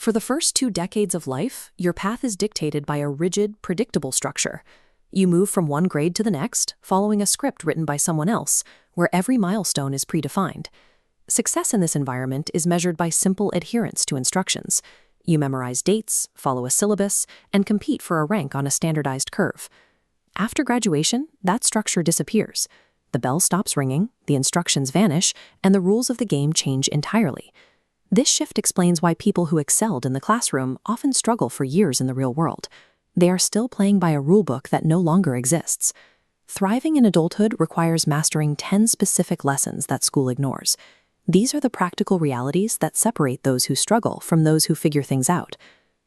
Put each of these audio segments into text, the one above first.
For the first 2 decades of life, your path is dictated by a rigid, predictable structure. You move from one grade to the next, following a script written by someone else, where every milestone is predefined. Success in this environment is measured by simple adherence to instructions. You memorize dates, follow a syllabus, and compete for a rank on a standardized curve. After graduation, that structure disappears. The bell stops ringing, the instructions vanish, and the rules of the game change entirely. This shift explains why people who excelled in the classroom often struggle for years in the real world. They are still playing by a rulebook that no longer exists. Thriving in adulthood requires mastering 10 specific lessons that school ignores. These are the practical realities that separate those who struggle from those who figure things out.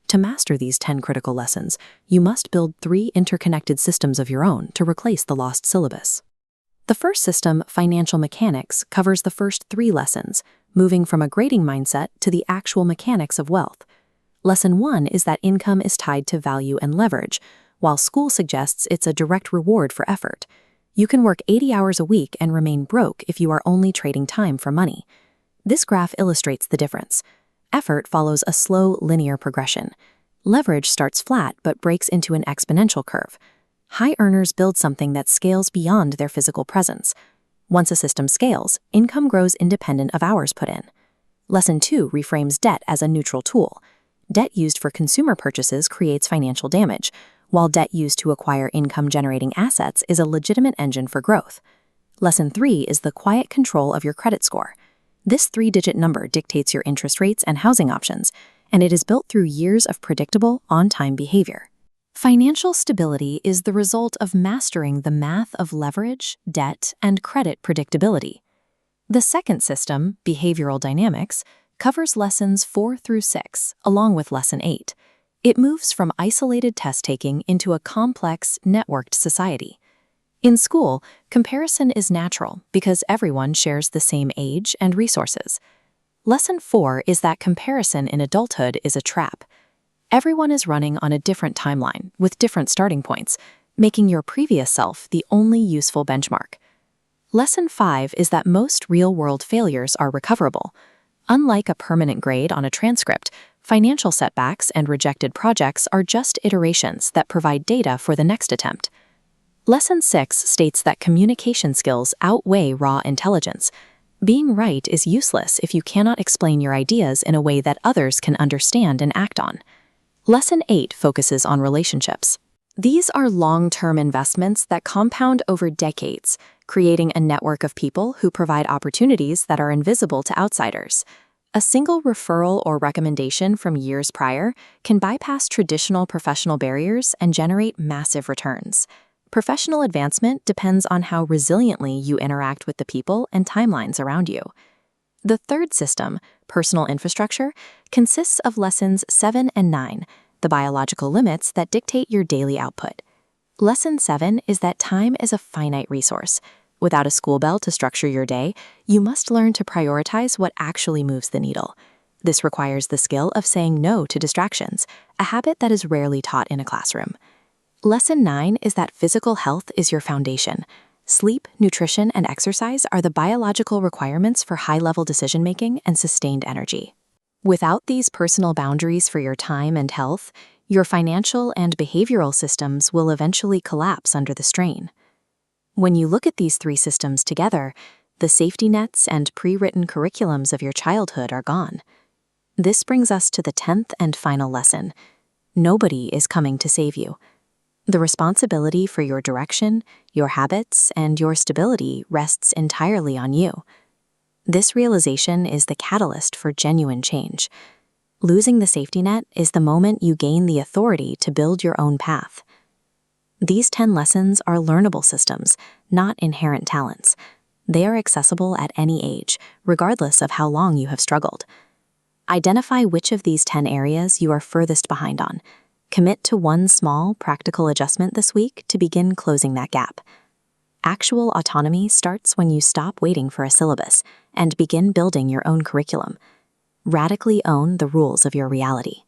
To master these 10 critical lessons, you must build 3 interconnected systems of your own to replace the lost syllabus. The first system, financial mechanics, covers the first 3 lessons, moving from a grading mindset to the actual mechanics of wealth. Lesson 1 is that income is tied to value and leverage, while school suggests it's a direct reward for effort. You can work 80 hours a week and remain broke if you are only trading time for money. This graph illustrates the difference. Effort follows a slow, linear progression. Leverage starts flat but breaks into an exponential curve. High earners build something that scales beyond their physical presence. Once a system scales, income grows independent of hours put in. Lesson 2 reframes debt as a neutral tool. Debt used for consumer purchases creates financial damage, while debt used to acquire income-generating assets is a legitimate engine for growth. Lesson 3 is the quiet control of your credit score. This 3-digit number dictates your interest rates and housing options, and it is built through years of predictable, on-time behavior. Financial stability is the result of mastering the math of leverage, debt, and credit predictability. The second system, behavioral dynamics, covers lessons 4 through 6, along with lesson 8. It moves from isolated test-taking into a complex, networked society. In school, comparison is natural because everyone shares the same age and resources. Lesson 4 is that comparison in adulthood is a trap. Everyone is running on a different timeline with different starting points, making your previous self the only useful benchmark. Lesson 5 is that most real-world failures are recoverable. Unlike a permanent grade on a transcript, financial setbacks and rejected projects are just iterations that provide data for the next attempt. Lesson 6 states that communication skills outweigh raw intelligence. Being right is useless if you cannot explain your ideas in a way that others can understand and act on. Lesson 8 focuses on relationships. These are long-term investments that compound over decades, creating a network of people who provide opportunities that are invisible to outsiders. A single referral or recommendation from years prior can bypass traditional professional barriers and generate massive returns. Professional advancement depends on how resiliently you interact with the people and timelines around you. The third system, personal infrastructure, consists of lessons 7 and 9, the biological limits that dictate your daily output. Lesson 7 is that time is a finite resource. Without a school bell to structure your day, you must learn to prioritize what actually moves the needle. This requires the skill of saying no to distractions, a habit that is rarely taught in a classroom. Lesson 9 is that physical health is your foundation. Sleep, nutrition, and exercise are the biological requirements for high-level decision-making and sustained energy. Without these personal boundaries for your time and health, your financial and behavioral systems will eventually collapse under the strain. When you look at these 3 systems together, the safety nets and pre-written curriculums of your childhood are gone. This brings us to the 10th and final lesson. Nobody is coming to save you. The responsibility for your direction, your habits, and your stability rests entirely on you. This realization is the catalyst for genuine change. Losing the safety net is the moment you gain the authority to build your own path. These 10 lessons are learnable systems, not inherent talents. They are accessible at any age, regardless of how long you have struggled. Identify which of these 10 areas you are furthest behind on. Commit to one small, practical adjustment this week to begin closing that gap. Actual autonomy starts when you stop waiting for a syllabus and begin building your own curriculum. Radically own the rules of your reality.